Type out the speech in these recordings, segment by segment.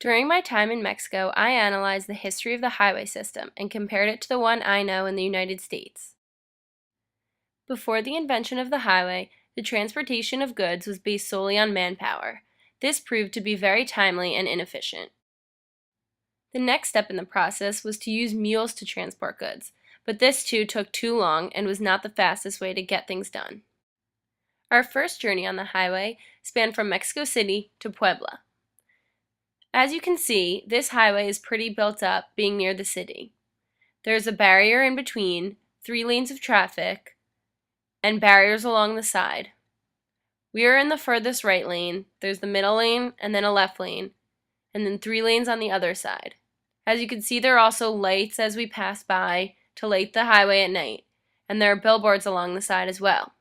During my time in Mexico, I analyzed the history of the highway system and compared it to the one I know in the United States. Before the invention of the highway, the transportation of goods was based solely on manpower. This proved to be very timely and inefficient. The next step in the process was to use mules to transport goods, but this too took too long and was not the fastest way to get things done. Our first journey on the highway spanned from Mexico City to Puebla. As you can see, this highway is pretty built up, being near the city. There's a barrier in between, 3 lanes of traffic, and barriers along the side. We are in the furthest right lane, there's the middle lane, and then a left lane, and then 3 lanes on the other side. As you can see, there are also lights as we pass by to light the highway at night, and there are billboards along the side as well.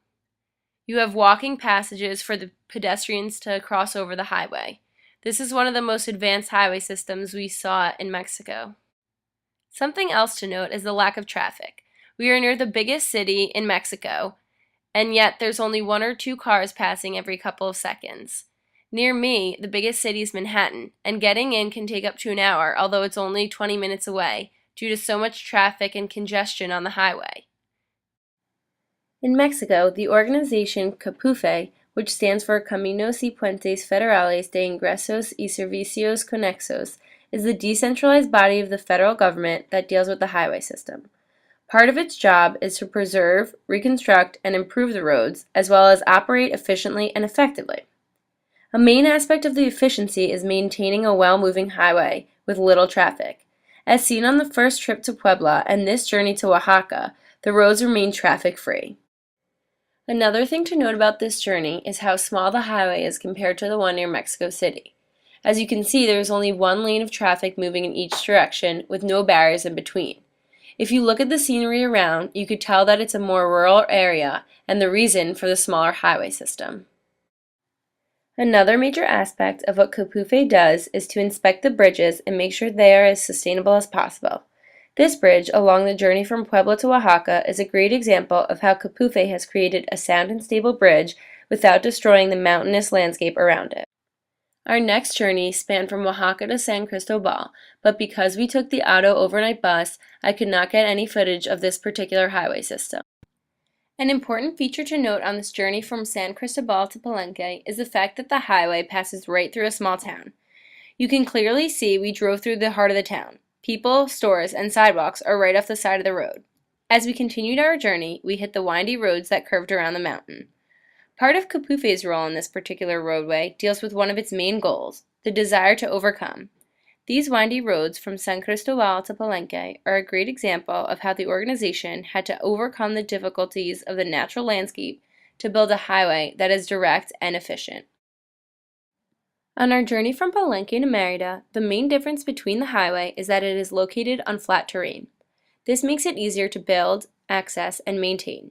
You have walking passages for the pedestrians to cross over the highway. This is one of the most advanced highway systems we saw in Mexico. Something else to note is the lack of traffic. We are near the biggest city in Mexico, and yet there's only 1 or 2 cars passing every couple of seconds. Near me, the biggest city is Manhattan, and getting in can take up to an hour, although it's only 20 minutes away, due to so much traffic and congestion on the highway. In Mexico, the organization CAPUFE, which stands for Caminos y Puentes Federales de Ingresos y Servicios Conexos, is the decentralized body of the federal government that deals with the highway system. Part of its job is to preserve, reconstruct, and improve the roads, as well as operate efficiently and effectively. A main aspect of the efficiency is maintaining a well-moving highway with little traffic. As seen on the first trip to Puebla and this journey to Oaxaca, the roads remain traffic-free. Another thing to note about this journey is how small the highway is compared to the one near Mexico City. As you can see, there is only 1 lane of traffic moving in each direction with no barriers in between. If you look at the scenery around, you could tell that it's a more rural area and the reason for the smaller highway system. Another major aspect of what CAPUFE does is to inspect the bridges and make sure they are as sustainable as possible. This bridge along the journey from Puebla to Oaxaca is a great example of how CAPUFE has created a sound and stable bridge without destroying the mountainous landscape around it. Our next journey spanned from Oaxaca to San Cristobal, but because we took the auto overnight bus, I could not get any footage of this particular highway system. An important feature to note on this journey from San Cristobal to Palenque is the fact that the highway passes right through a small town. You can clearly see we drove through the heart of the town. People, stores, and sidewalks are right off the side of the road. As we continued our journey, we hit the windy roads that curved around the mountain. Part of CAPUFE's role in this particular roadway deals with one of its main goals, the desire to overcome. These windy roads from San Cristobal to Palenque are a great example of how the organization had to overcome the difficulties of the natural landscape to build a highway that is direct and efficient. On our journey from Palenque to Mérida, the main difference between the highway is that it is located on flat terrain. This makes it easier to build, access, and maintain.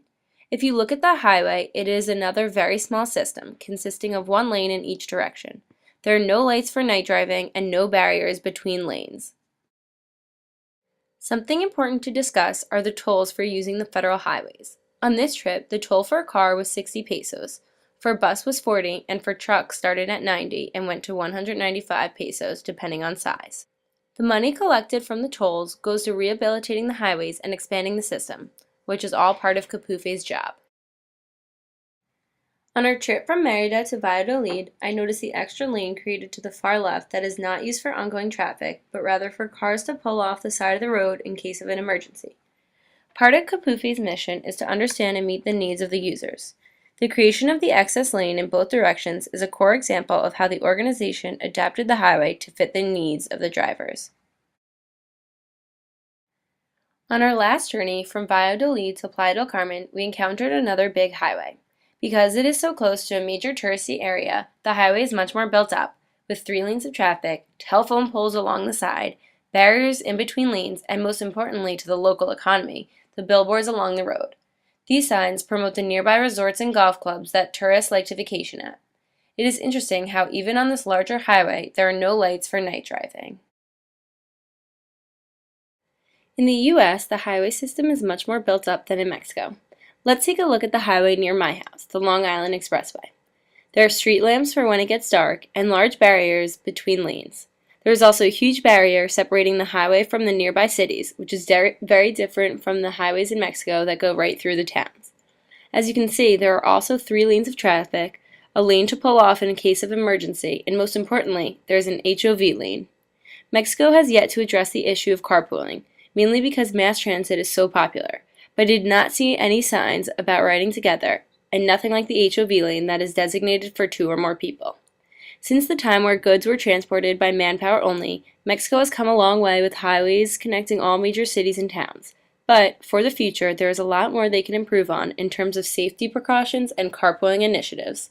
If you look at the highway, it is another very small system, consisting of 1 lane in each direction. There are no lights for night driving and no barriers between lanes. Something important to discuss are the tolls for using the federal highways. On this trip, the toll for a car was 60 pesos. For a bus was 40, and for trucks started at 90 and went to 195 pesos depending on size. The money collected from the tolls goes to rehabilitating the highways and expanding the system, which is all part of CAPUFE's job. On our trip from Mérida to Valladolid, I noticed the extra lane created to the far left that is not used for ongoing traffic, but rather for cars to pull off the side of the road in case of an emergency. Part of CAPUFE's mission is to understand and meet the needs of the users. The creation of the excess lane in both directions is a core example of how the organization adapted the highway to fit the needs of the drivers. On our last journey from Valladolid to Playa del Carmen, we encountered another big highway. Because it is so close to a major touristy area, the highway is much more built up, with 3 lanes of traffic, telephone poles along the side, barriers in between lanes, and most importantly to the local economy, the billboards along the road. These signs promote the nearby resorts and golf clubs that tourists like to vacation at. It is interesting how even on this larger highway, there are no lights for night driving. In the U.S., the highway system is much more built up than in Mexico. Let's take a look at the highway near my house, the Long Island Expressway. There are street lamps for when it gets dark and large barriers between lanes. There is also a huge barrier separating the highway from the nearby cities, which is very different from the highways in Mexico that go right through the towns. As you can see, there are also 3 lanes of traffic, a lane to pull off in case of emergency, and most importantly, there is an HOV lane. Mexico has yet to address the issue of carpooling, mainly because mass transit is so popular, but I did not see any signs about riding together, and nothing like the HOV lane that is designated for 2 or more people. Since the time where goods were transported by manpower only, Mexico has come a long way with highways connecting all major cities and towns. But, for the future, there is a lot more they can improve on in terms of safety precautions and carpooling initiatives.